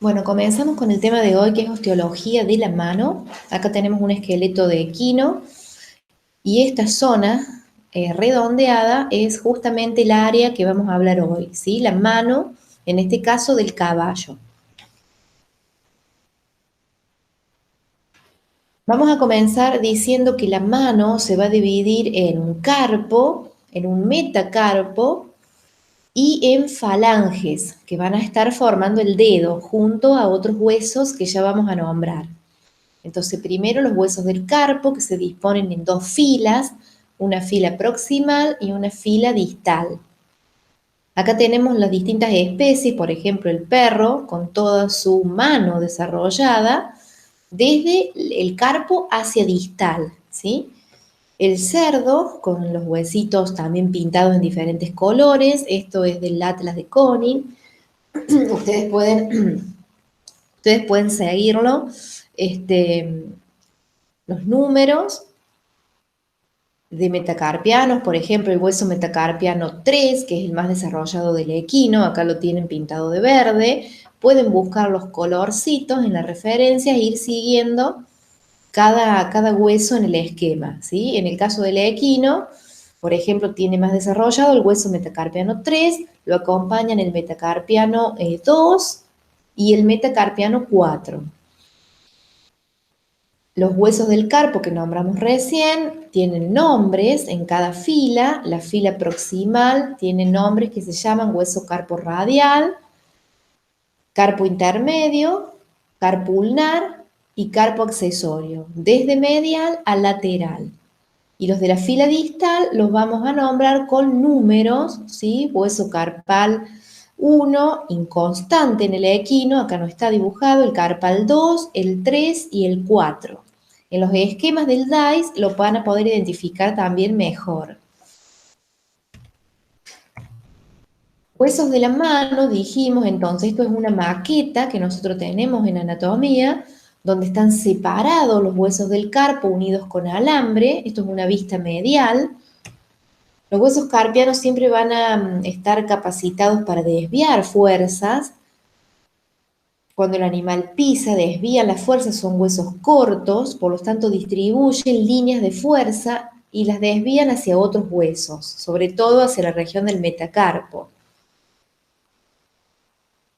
Bueno, comenzamos con el tema de hoy, que es osteología de la mano. Acá tenemos un esqueleto de equino y esta zona redondeada es justamente el área que vamos a hablar hoy, ¿sí? La mano, en este caso del caballo. Vamos a comenzar diciendo que la mano se va a dividir en un carpo, en un metacarpo y en falanges, que van a estar formando el dedo junto a otros huesos que ya vamos a nombrar. Entonces, primero los huesos del carpo, que se disponen en dos filas, una fila proximal y una fila distal. Acá tenemos las distintas especies, por ejemplo, el perro, con toda su mano desarrollada, desde el carpo hacia distal, ¿sí? El cerdo, con los huesitos también pintados en diferentes colores, esto es del Atlas de Konin. Ustedes pueden seguirlo, los números de metacarpianos, por ejemplo, el hueso metacarpiano 3, que es el más desarrollado del equino, acá lo tienen pintado de verde. Pueden buscar los colorcitos en la referencia e ir siguiendo cada hueso en el esquema, ¿sí? En el caso del equino, por ejemplo, tiene más desarrollado el hueso metacarpiano 3, lo acompañan el metacarpiano 2 y el metacarpiano 4. Los huesos del carpo que nombramos recién tienen nombres en cada fila. La fila proximal tiene nombres que se llaman hueso carpo radial, carpo intermedio, carpo ulnar y carpo accesorio, desde medial a lateral. Y los de la fila distal los vamos a nombrar con números, ¿sí? Hueso carpal 1, inconstante en el equino, acá no está dibujado, el carpal 2, el 3 y el 4. En los esquemas del DICE lo van a poder identificar también mejor. Huesos de la mano, dijimos, entonces esto es una maqueta que nosotros tenemos en anatomía, donde están separados los huesos del carpo unidos con alambre. Esto es una vista medial. Los huesos carpianos siempre van a estar capacitados para desviar fuerzas. Cuando el animal pisa, desvían las fuerzas, son huesos cortos, por lo tanto distribuyen líneas de fuerza y las desvían hacia otros huesos, sobre todo hacia la región del metacarpo.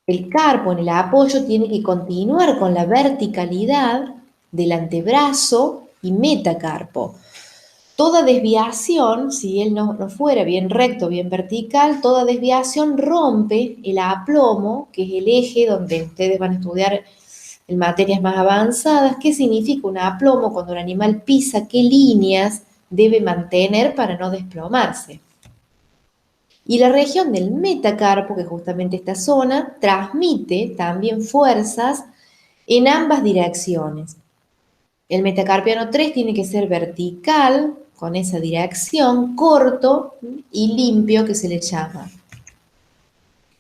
El carpo en el apoyo tiene que continuar con la verticalidad del antebrazo y metacarpo. Toda desviación, si él no fuera bien recto, bien vertical, toda desviación rompe el aplomo, que es el eje donde ustedes van a estudiar en materias más avanzadas. ¿Qué significa un aplomo? Cuando el animal pisa, ¿qué líneas debe mantener para no desplomarse? Y la región del metacarpo, que es justamente esta zona, transmite también fuerzas en ambas direcciones. El metacarpiano 3 tiene que ser vertical, con esa dirección, corto y limpio, que se le llama.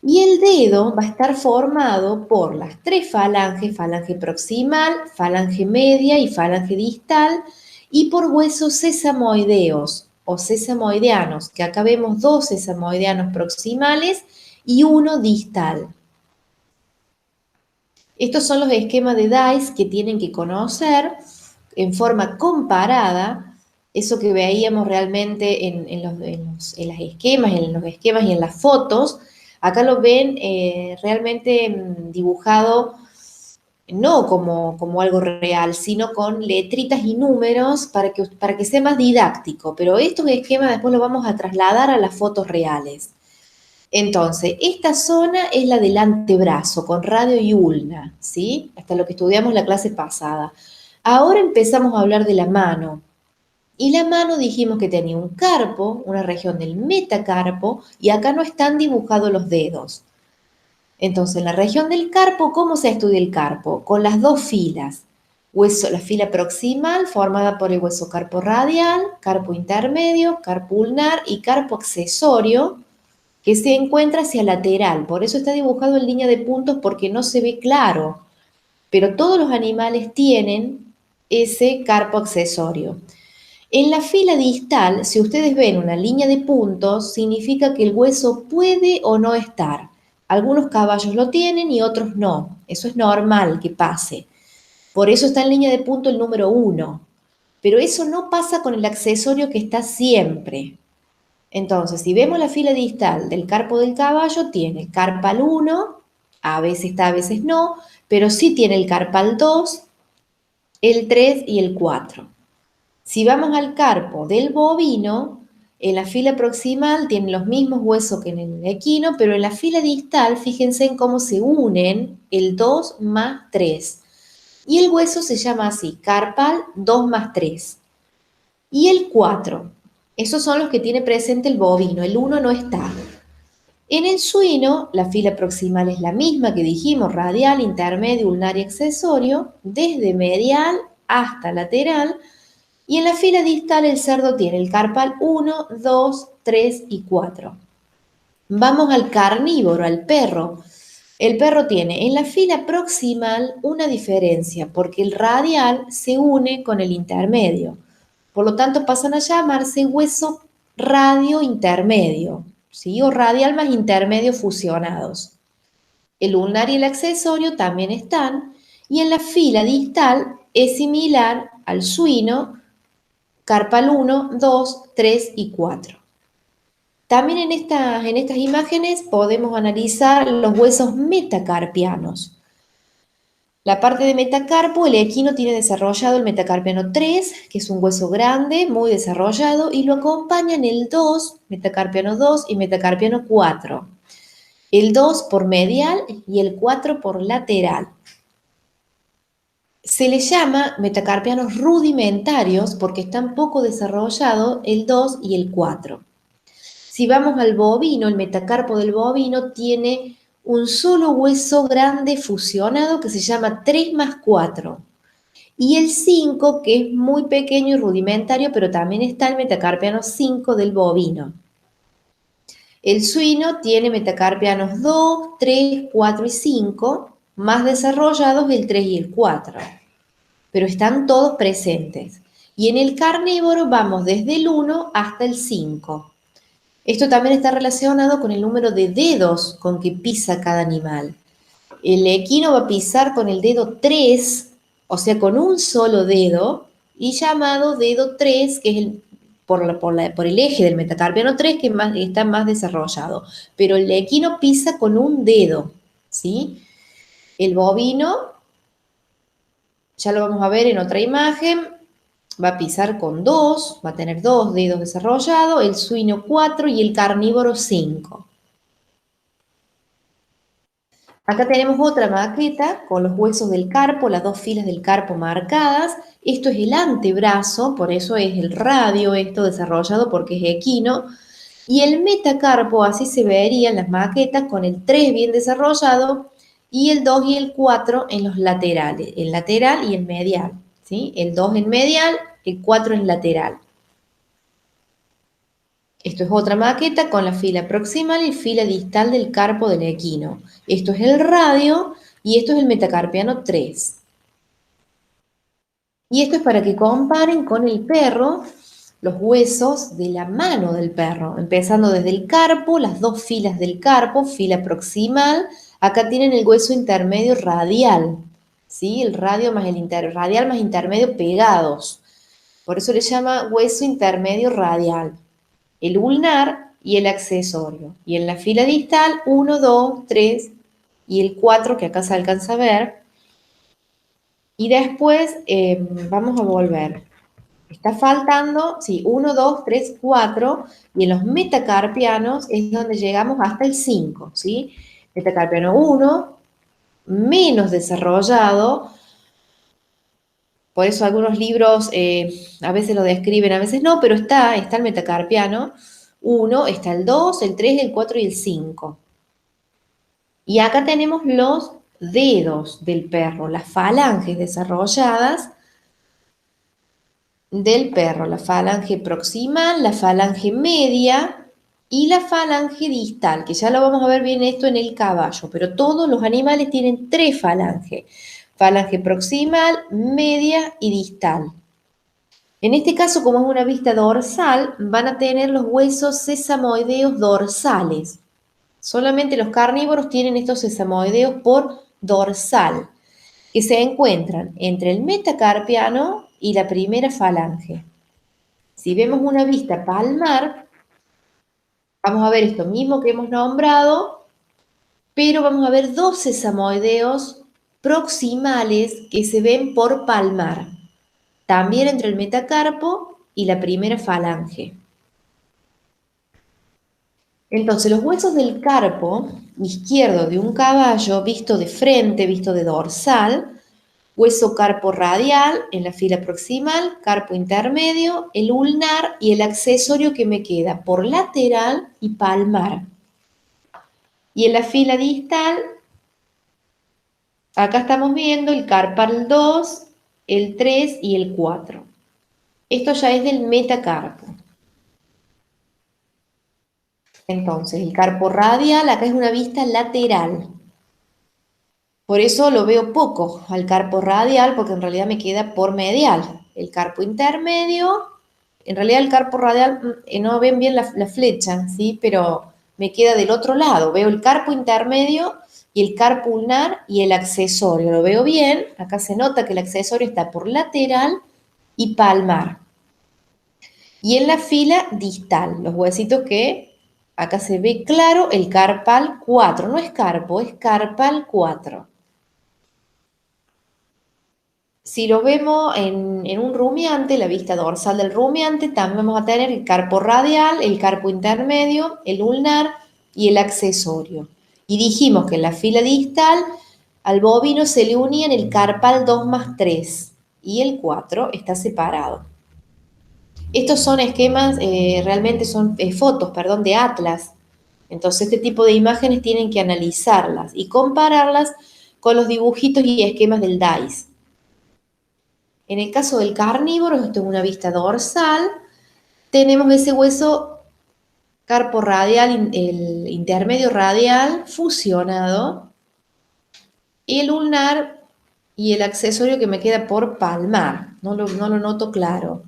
Y el dedo va a estar formado por las tres falanges, falange proximal, falange media y falange distal, y por huesos sesamoideos o sesamoideanos, que acá vemos dos sesamoideanos proximales y uno distal. Estos son los esquemas de DICE que tienen que conocer en forma comparada, eso que veíamos realmente en los esquemas y en las fotos. Acá lo ven realmente dibujado no como algo real, sino con letritas y números para que sea más didáctico. Pero estos esquemas después los vamos a trasladar a las fotos reales. Entonces, esta zona es la del antebrazo, con radio y ulna, ¿sí? Hasta lo que estudiamos la clase pasada. Ahora empezamos a hablar de la mano. Y la mano dijimos que tenía un carpo, una región del metacarpo, y acá no están dibujados los dedos. Entonces, en la región del carpo, ¿cómo se estudia el carpo? Con las dos filas. La fila proximal, formada por el hueso carpo radial, carpo intermedio, carpo ulnar y carpo accesorio, que se encuentra hacia lateral. Por eso está dibujado en línea de puntos, porque no se ve claro. Pero todos los animales tienen ese carpo accesorio. En la fila distal, si ustedes ven una línea de puntos, significa que el hueso puede o no estar. Algunos caballos lo tienen y otros no. Eso es normal que pase. Por eso está en línea de punto el número 1. Pero eso no pasa con el accesorio que está siempre. Entonces, si vemos la fila distal del carpo del caballo, tiene carpal 1, a veces está, a veces no, pero sí tiene el carpal 2, el 3 y el 4. Si vamos al carpo del bovino, en la fila proximal tiene los mismos huesos que en el equino, pero en la fila distal, fíjense en cómo se unen el 2 más 3. Y el hueso se llama así, carpal 2 más 3. Y el 4, esos son los que tiene presente el bovino, el 1 no está. En el suino, la fila proximal es la misma que dijimos, radial, intermedio, ulnar y accesorio, desde medial hasta lateral, y en la fila distal el cerdo tiene el carpal 1, 2, 3 y 4. Vamos al carnívoro, al perro. El perro tiene en la fila proximal una diferencia, porque el radial se une con el intermedio. Por lo tanto, pasan a llamarse hueso radio intermedio, ¿sí? O radial más intermedio fusionados. El ulnar y el accesorio también están, y en la fila distal es similar al suino, carpal 1, 2, 3 y 4. También en estas imágenes podemos analizar los huesos metacarpianos. La parte de metacarpo, el equino tiene desarrollado el metacarpiano 3, que es un hueso grande, muy desarrollado, y lo acompañan el 2, metacarpiano 2 y metacarpiano 4. El 2 por medial y el 4 por lateral. Se les llama metacarpianos rudimentarios porque están poco desarrollados el 2 y el 4. Si vamos al bovino, el metacarpo del bovino tiene un solo hueso grande fusionado que se llama 3 más 4. Y el 5, que es muy pequeño y rudimentario, pero también está el metacarpiano 5 del bovino. El suino tiene metacarpianos 2, 3, 4 y 5, más desarrollados el 3 y el 4. Pero están todos presentes. Y en el carnívoro vamos desde el 1 hasta el 5. Esto también está relacionado con el número de dedos con que pisa cada animal. El equino va a pisar con el dedo 3, o sea, con un solo dedo, y llamado dedo 3, que es por el eje del metacarpiano 3, que está más desarrollado. Pero el equino pisa con un dedo, ¿sí? El bovino, ya lo vamos a ver en otra imagen, va a pisar con 2, va a tener 2 dedos desarrollados, el suino 4 y el carnívoro 5. Acá tenemos otra maqueta con los huesos del carpo, las dos filas del carpo marcadas. Esto es el antebrazo, por eso es el radio esto desarrollado porque es equino. Y el metacarpo, así se vería en las maquetas, con el 3 bien desarrollado y el 2 y el 4 en los laterales, el lateral y el medial, ¿sí? El 2 en medial, el 4 en lateral. Esto es otra maqueta con la fila proximal y fila distal del carpo del equino. Esto es el radio y esto es el metacarpiano 3. Y esto es para que comparen con el perro los huesos de la mano del perro, empezando desde el carpo, las dos filas del carpo, fila proximal, acá tienen el hueso intermedio radial, ¿sí? El radio más el radial más intermedio pegados. Por eso le llama hueso intermedio radial. El ulnar y el accesorio. Y en la fila distal, 1, 2, 3 y el 4, que acá se alcanza a ver. Y después vamos a volver. Está faltando, sí, 1, 2, 3, 4, y en los metacarpianos es donde llegamos hasta el 5, ¿sí? Metacarpiano 1, menos desarrollado, por eso algunos libros a veces lo describen, a veces no, pero está el metacarpiano 1, está el 2, el 3, el 4 y el 5. Y acá tenemos los dedos del perro, las falanges desarrolladas del perro, la falange proximal, la falange media y la falange distal, que ya lo vamos a ver bien esto en el caballo, pero todos los animales tienen 3 falanges, falange proximal, media y distal. En este caso, como es una vista dorsal, van a tener los huesos sesamoideos dorsales, Solamente los carnívoros tienen estos sesamoideos por dorsal, que se encuentran entre el metacarpiano y la primera falange. Si vemos una vista palmar, vamos a ver esto mismo que hemos nombrado, pero vamos a ver dos sesamoideos proximales que se ven por palmar, también entre el metacarpo y la primera falange. Entonces, los huesos del carpo izquierdo de un caballo, visto de frente, visto de dorsal, hueso carpo radial en la fila proximal, carpo intermedio, el ulnar y el accesorio que me queda por lateral y palmar. Y en la fila distal, acá estamos viendo el carpal 2, el 3 y el 4. Esto ya es del metacarpo. Entonces, el carpo radial, acá es una vista lateral. Por eso lo veo poco al carpo radial, porque en realidad me queda por medial. El carpo intermedio, en realidad el carpo radial, no ven bien la flecha, ¿sí? Pero me queda del otro lado. Veo el carpo intermedio y el carpo ulnar y el accesorio. Lo veo bien. Acá se nota que el accesorio está por lateral y palmar. Y en la fila distal, los huesitos que acá se ve claro, el carpal 4. No es carpo, es carpal 4. Si lo vemos en un rumiante, la vista dorsal del rumiante, también vamos a tener el carpo radial, el carpo intermedio, el ulnar y el accesorio. Y dijimos que en la fila distal al bovino se le unían el carpal 2 más 3 y el 4 está separado. Estos son esquemas, realmente son fotos, perdón, de atlas. Entonces este tipo de imágenes tienen que analizarlas y compararlas con los dibujitos y esquemas del DAIS. En el caso del carnívoro, esto es una vista dorsal, tenemos ese hueso carpo radial, el intermedio radial fusionado, y el ulnar y el accesorio que me queda por palmar, no lo noto claro.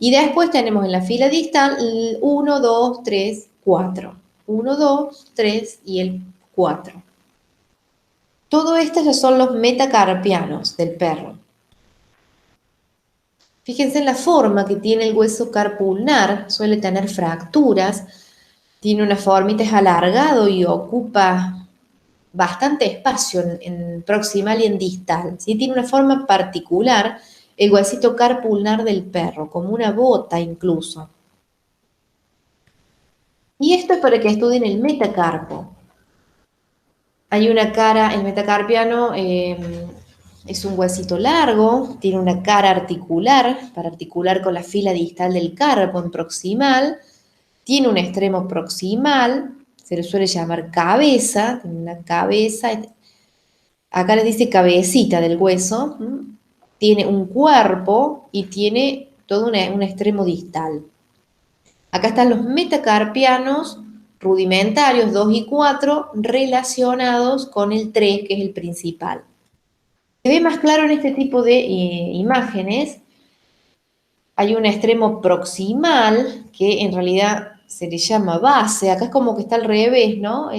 Y después tenemos en la fila distal 1, 2, 3, 4. 1, 2, 3 y el 4. Todo esto ya son los metacarpianos del perro. Fíjense en la forma que tiene el hueso carpo ulnar, suele tener fracturas, tiene una formita, es alargado y ocupa bastante espacio en proximal y en distal. ¿Sí? Tiene una forma particular el huesito carpo ulnar del perro, como una bota incluso. Y esto es para que estudien el metacarpo. Hay una cara, el metacarpiano es un huesito largo, tiene una cara articular, para articular con la fila distal del carpo en proximal, tiene un extremo proximal, se le suele llamar cabeza, tiene una cabeza, acá les dice cabecita del hueso, tiene un cuerpo y tiene todo un extremo distal. Acá están los metacarpianos rudimentarios 2 y 4 relacionados con el 3, que es el principal. Se ve más claro en este tipo de imágenes. Hay un extremo proximal que en realidad se le llama base. Acá es como que está al revés, ¿no?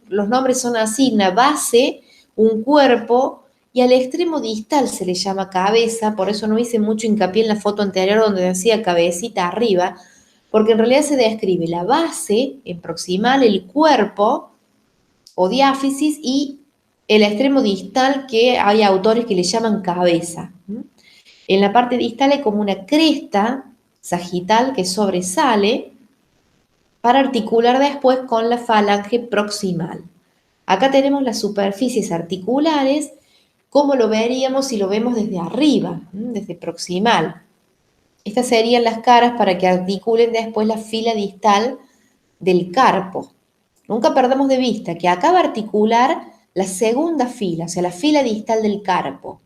Los nombres son así, una base, un cuerpo, y al extremo distal se le llama cabeza. Por eso no hice mucho hincapié en la foto anterior donde decía cabecita arriba, porque en realidad se describe la base en proximal, el cuerpo o diáfisis y el extremo distal que hay autores que le llaman cabeza. En la parte distal hay como una cresta sagital que sobresale para articular después con la falange proximal. Acá tenemos las superficies articulares, como lo veríamos si lo vemos desde arriba, desde proximal. Estas serían las caras para que articulen después la fila distal del carpo. Nunca perdamos de vista que acá va a articular la segunda fila, o sea, la fila distal del carpo.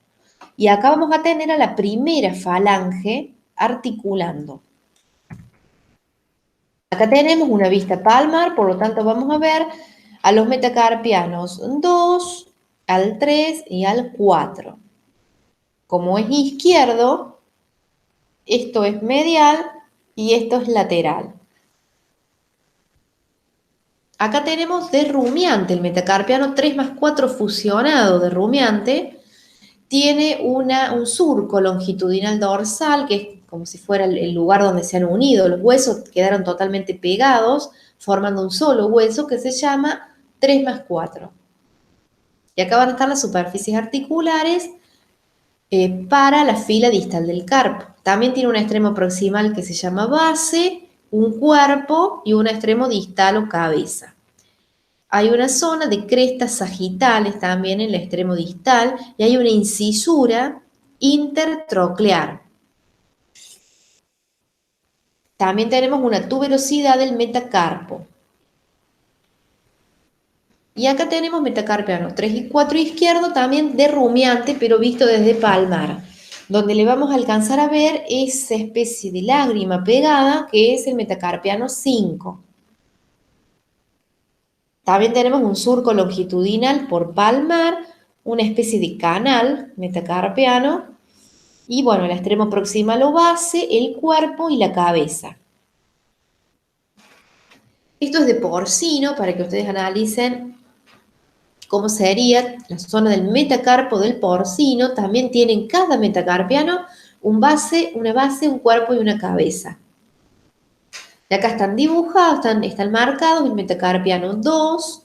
Y acá vamos a tener a la primera falange articulando. Acá tenemos una vista palmar, por lo tanto vamos a ver a los metacarpianos 2, al 3 y al 4. Como es izquierdo, esto es medial y esto es lateral. Acá tenemos de rumiante, el metacarpiano 3+4 fusionado de rumiante, tiene un surco longitudinal dorsal, que es como si fuera el lugar donde se han unido los huesos, quedaron totalmente pegados, formando un solo hueso que se llama 3+4. Y acá van a estar las superficies articulares para la fila distal del carpo. También tiene un extremo proximal que se llama base, un cuerpo y un extremo distal o cabeza. Hay una zona de crestas sagitales también en el extremo distal y hay una incisura intertroclear. También tenemos una tuberosidad del metacarpo. Y acá tenemos metacarpiano 3 y 4 izquierdo, también de rumiante, pero visto desde palmar, donde le vamos a alcanzar a ver esa especie de lágrima pegada que es el metacarpiano 5. También tenemos un surco longitudinal por palmar, una especie de canal metacarpiano, y bueno, el extremo proximal o base, el cuerpo y la cabeza. Esto es de porcino para que ustedes analicen cómo sería la zona del metacarpo del porcino. También tienen cada metacarpiano una base, un cuerpo y una cabeza. Y acá están dibujados, están marcados el metacarpiano 2,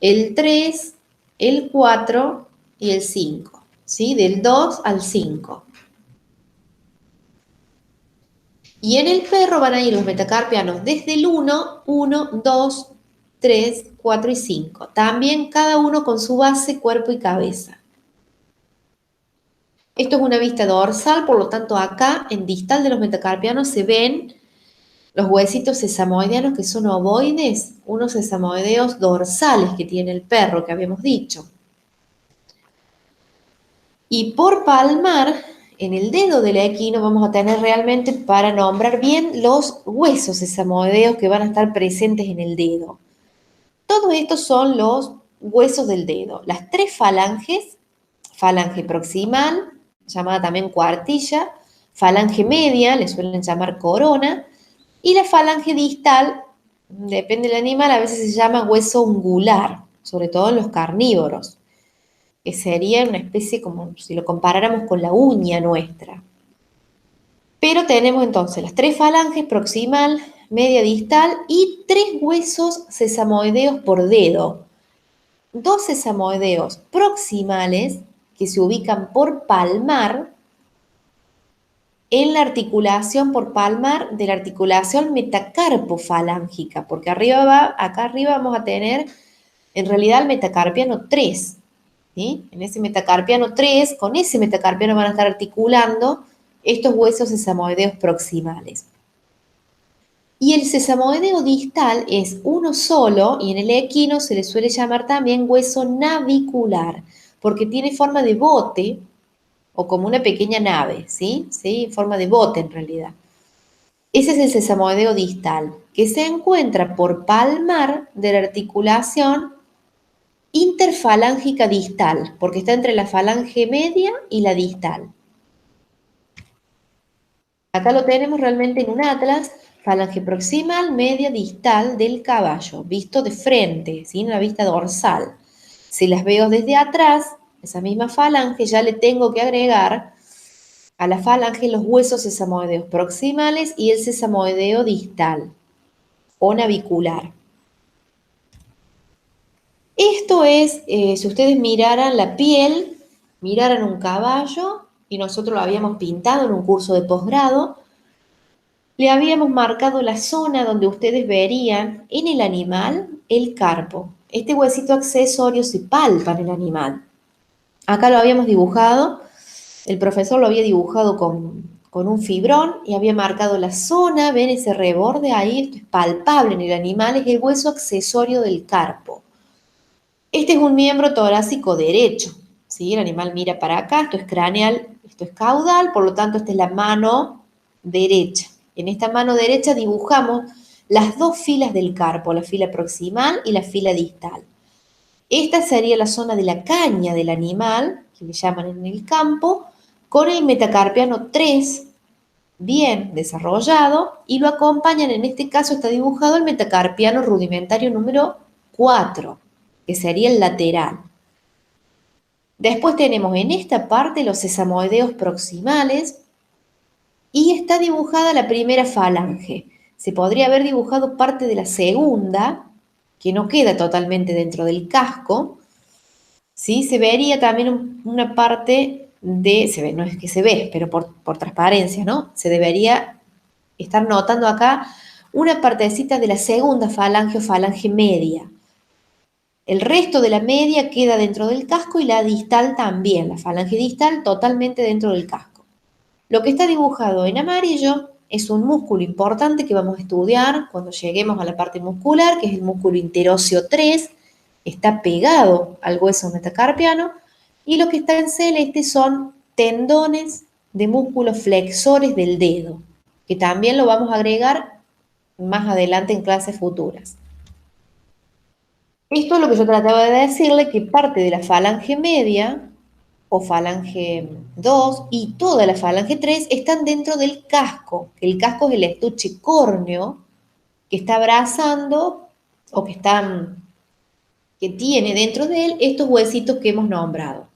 el 3, el 4 y el 5, ¿sí? Del 2 al 5. Y en el perro van a ir los metacarpianos desde el 1, 2, 3, 4 y 5. También cada uno con su base, cuerpo y cabeza. Esto es una vista dorsal, por lo tanto acá en distal de los metacarpianos se ven los huesitos sesamoideanos que son ovoides, unos sesamoideos dorsales que tiene el perro que habíamos dicho. Y por palmar, en el dedo del equino vamos a tener realmente para nombrar bien los huesos sesamoideos que van a estar presentes en el dedo. Todos estos son los huesos del dedo. Las 3 falanges, falange proximal, llamada también cuartilla, falange media, le suelen llamar corona, y la falange distal, depende del animal, a veces se llama hueso ungular, sobre todo en los carnívoros, que sería una especie como si lo comparáramos con la uña nuestra. Pero tenemos entonces las 3 falanges, proximal, media distal, y 3 huesos sesamoideos por dedo. 2 sesamoideos proximales que se ubican por palmar en la articulación por palmar de la articulación metacarpofalángica, porque acá arriba vamos a tener en realidad el metacarpiano 3, ¿sí? En ese metacarpiano 3, con ese metacarpiano van a estar articulando estos huesos sesamoideos proximales. Y el sesamoideo distal es uno solo y en el equino se le suele llamar también hueso navicular, porque tiene forma de bote o como una pequeña nave, ¿sí? ¿Sí? En forma de bote en realidad. Ese es el sesamoideo distal, que se encuentra por palmar de la articulación interfalángica distal, porque está entre la falange media y la distal. Acá lo tenemos realmente en un atlas, falange proximal, media, distal del caballo, visto de frente, ¿sí? En la vista dorsal. Si las veo desde atrás, esa misma falange, ya le tengo que agregar a la falange los huesos sesamoideos proximales y el sesamoideo distal o navicular. Esto es, si ustedes miraran la piel, miraran un caballo, y nosotros lo habíamos pintado en un curso de posgrado, le habíamos marcado la zona donde ustedes verían en el animal el carpo. Este huesito accesorio se palpa en el animal. Acá lo habíamos dibujado, el profesor lo había dibujado con un fibrón y había marcado la zona, ven ese reborde ahí, esto es palpable en el animal, es el hueso accesorio del carpo. Este es un miembro torácico derecho, ¿sí? El animal mira para acá, esto es craneal, esto es caudal, por lo tanto esta es la mano derecha. En esta mano derecha dibujamos las 2 filas del carpo, la fila proximal y la fila distal. Esta sería la zona de la caña del animal, que le llaman en el campo, con el metacarpiano 3 bien desarrollado y lo acompañan, en este caso está dibujado el metacarpiano rudimentario número 4, que sería el lateral. Después tenemos en esta parte los sesamoideos proximales y está dibujada la primera falange. Se podría haber dibujado parte de la segunda, que no queda totalmente dentro del casco, ¿sí? Se vería también una parte no es que se ve, pero por transparencia, ¿no? Se debería estar notando acá una partecita de la segunda falange o falange media. El resto de la media queda dentro del casco y la distal también, la falange distal totalmente dentro del casco. Lo que está dibujado en amarillo es un músculo importante que vamos a estudiar cuando lleguemos a la parte muscular, que es el músculo interóseo 3, está pegado al hueso metacarpiano, y lo que está en celeste son tendones de músculos flexores del dedo, que también lo vamos a agregar más adelante en clases futuras. Esto es lo que yo trataba de decirle, que parte de la falange media o falange 2 y toda la falange 3 están dentro del casco. El casco es el estuche córneo que está abrazando o que tiene dentro de él estos huesitos que hemos nombrado.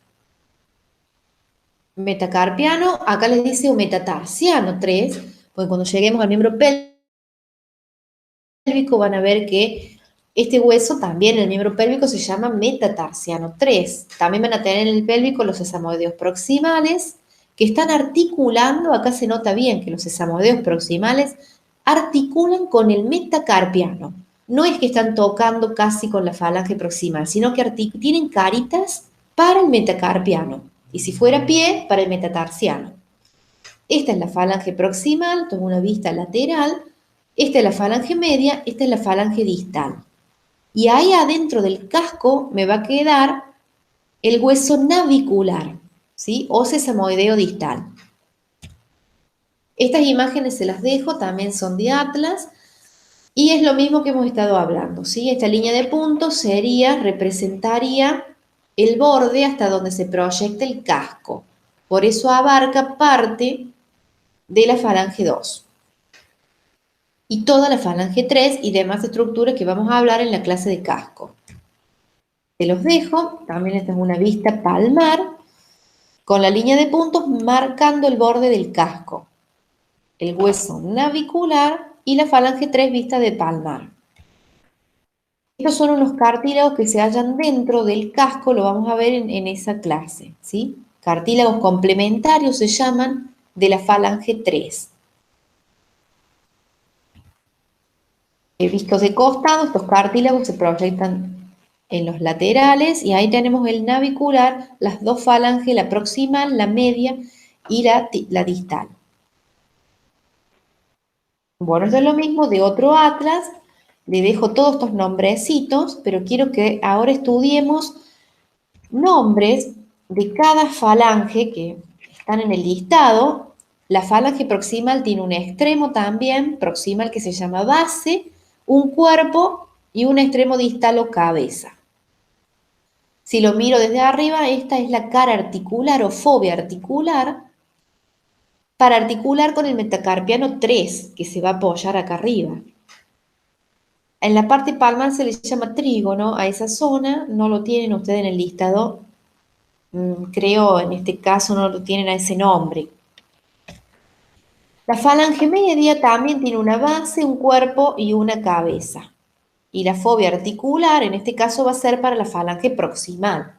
Metacarpiano, acá les dice o metatarsiano 3, porque cuando lleguemos al miembro pélvico van a ver que este hueso también en el miembro pélvico se llama metatarsiano 3. También van a tener en el pélvico los sesamoideos proximales que están articulando, acá se nota bien que los sesamoideos proximales articulan con el metacarpiano. No es que están tocando casi con la falange proximal, sino que tienen caritas para el metacarpiano. Y si fuera pie, para el metatarsiano. Esta es la falange proximal, tomo una vista lateral. Esta es la falange media, esta es la falange distal. Y ahí adentro del casco me va a quedar el hueso navicular, ¿sí? O sesamoideo distal. Estas imágenes se las dejo, también son de Atlas, y es lo mismo que hemos estado hablando, ¿sí? Esta línea de puntos representaría el borde hasta donde se proyecta el casco. Por eso abarca parte de la falange 2. Y toda la falange 3 y demás estructuras que vamos a hablar en la clase de casco. Te los dejo, también esta es una vista palmar, con la línea de puntos marcando el borde del casco, el hueso navicular y la falange 3 vista de palmar. Estos son unos cartílagos que se hallan dentro del casco, lo vamos a ver en esa clase, ¿sí? Cartílagos complementarios se llaman de la falange 3. Vistos de costado, estos cartílagos se proyectan en los laterales y ahí tenemos el navicular, las dos falanges, la proximal, la media y la distal. Bueno, esto es lo mismo de otro atlas, le dejo todos estos nombrecitos, pero quiero que ahora estudiemos nombres de cada falange que están en el listado. La falange proximal tiene un extremo también, proximal, que se llama base, un cuerpo y un extremo distal o cabeza. Si lo miro desde arriba, esta es la cara articular o fobia articular para articular con el metacarpiano 3, que se va a apoyar acá arriba. En la parte palmar se le llama trígono a esa zona, no lo tienen ustedes en el listado, creo en este caso no lo tienen a ese nombre. La falange media también tiene una base, un cuerpo y una cabeza. Y la fobia articular, en este caso, va a ser para la falange proximal.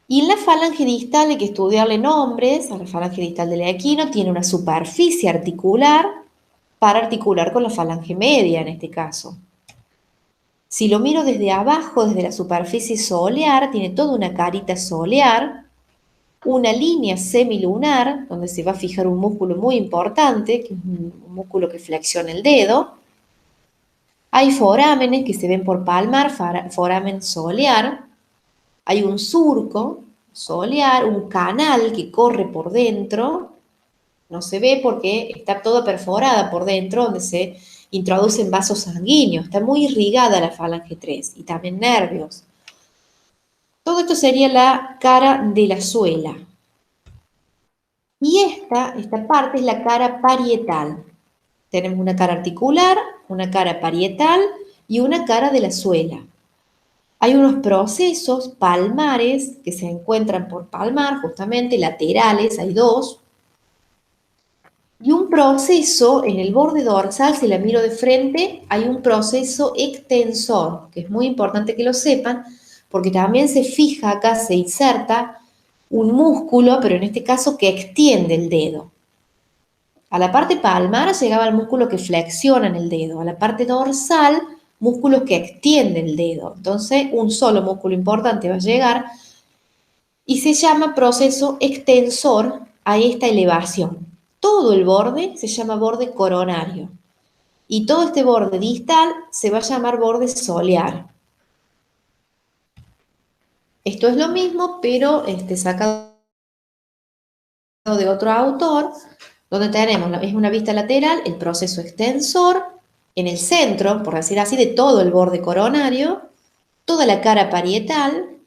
Y en la falange distal hay que estudiarle nombres. A la falange distal del equino tiene una superficie articular para articular con la falange media, en este caso. Si lo miro desde abajo, desde la superficie solear, tiene toda una carita solear, una línea semilunar, donde se va a fijar un músculo muy importante, que es un músculo que flexiona el dedo. Hay forámenes que se ven por palmar, foramen solear. Hay un surco solear, un canal que corre por dentro. No se ve porque está toda perforada por dentro, donde se introducen vasos sanguíneos. Está muy irrigada la falange 3 y también nervios. Todo esto sería la cara de la suela. Y esta parte es la cara parietal. Tenemos una cara articular, una cara parietal y una cara de la suela. Hay unos procesos palmares que se encuentran por palmar, justamente laterales, hay dos, y un proceso en el borde dorsal, si la miro de frente, hay un proceso extensor, que es muy importante que lo sepan, porque también se fija acá, se inserta un músculo, pero en este caso que extiende el dedo. A la parte palmar llegaba el músculo que flexiona en el dedo, a la parte dorsal, músculos que extienden el dedo. Entonces, un solo músculo importante va a llegar y se llama proceso extensor a esta elevación. Todo el borde se llama borde coronario y todo este borde distal se va a llamar borde solear. Esto es lo mismo, pero sacado de otro autor, donde tenemos, es una vista lateral, el proceso extensor, en el centro, por decir así, de todo el borde coronario, toda la cara parietal,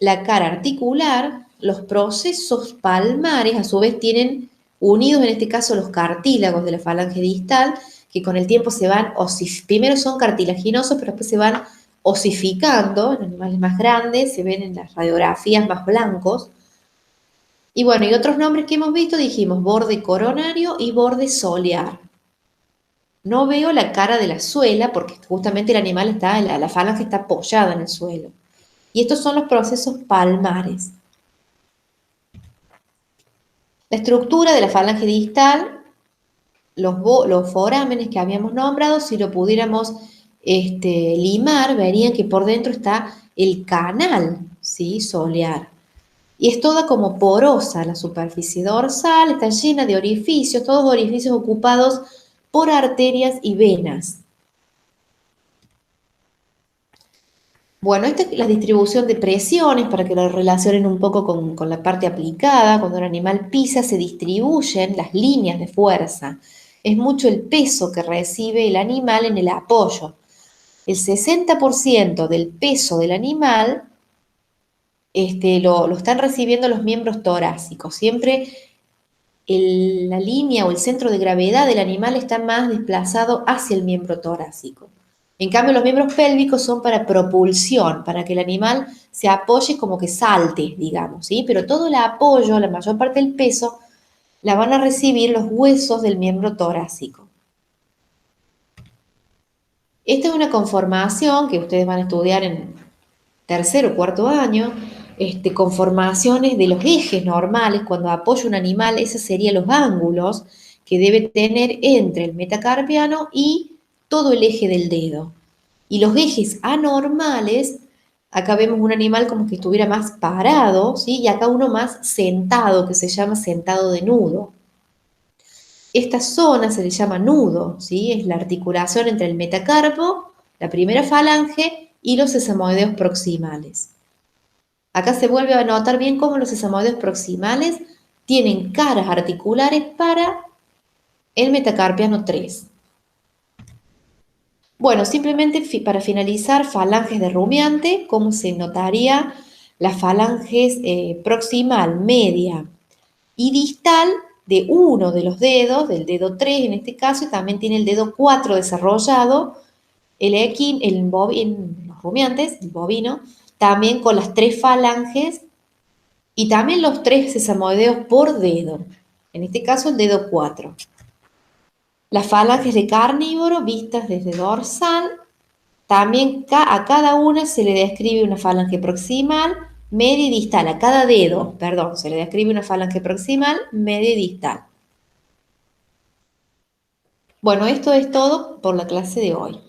la cara articular, los procesos palmares, a su vez tienen unidos en este caso los cartílagos de la falange distal, que con el tiempo se van, primero son cartilaginosos, pero después se van osificando, en animales más grandes, se ven en las radiografías más blancos. Y bueno, y otros nombres que hemos visto, dijimos borde coronario y borde solear. No veo la cara de la suela porque justamente el animal está, la falange está apoyada en el suelo. Y estos son los procesos palmares. La estructura de la falange distal, los forámenes que habíamos nombrado, si lo pudiéramos limar, verían que por dentro está el canal, ¿sí? Solear. Y es toda como porosa la superficie dorsal, está llena de orificios, todos orificios ocupados por arterias y venas. Bueno, esta es la distribución de presiones para que lo relacionen un poco con la parte aplicada. Cuando un animal pisa se distribuyen las líneas de fuerza. Es mucho el peso que recibe el animal en el apoyo. El 60% del peso del animal lo están recibiendo los miembros torácicos. Siempre la línea o el centro de gravedad del animal está más desplazado hacia el miembro torácico. En cambio, los miembros pélvicos son para propulsión, para que el animal se apoye como que salte, digamos, ¿sí? Pero todo el apoyo, la mayor parte del peso, la van a recibir los huesos del miembro torácico. Esta es una conformación que ustedes van a estudiar en tercer o cuarto año, conformaciones de los ejes normales. Cuando apoya un animal, esos serían los ángulos que debe tener entre el metacarpiano y todo el eje del dedo. Y los ejes anormales, acá vemos un animal como que estuviera más parado, ¿sí? Y acá uno más sentado, que se llama sentado de nudo. Esta zona se le llama nudo, ¿sí? Es la articulación entre el metacarpo, la primera falange y los sesamoideos proximales. Acá se vuelve a notar bien cómo los sesamoideos proximales tienen caras articulares para el metacarpiano 3. Bueno, simplemente para finalizar, falanges de rumiante, cómo se notaría las falanges proximal, media y distal de uno de los dedos, del dedo 3 en este caso, y también tiene el dedo 4 desarrollado, los rumiantes, el bovino, también con las 3 falanges y también los 3 sesamoideos por dedo, en este caso el dedo 4. Las falanges de carnívoro vistas desde dorsal, también a cada una se le describe una falange proximal, media y distal. A cada dedo, perdón, se le describe una falange proximal, media y distal. Bueno, esto es todo por la clase de hoy.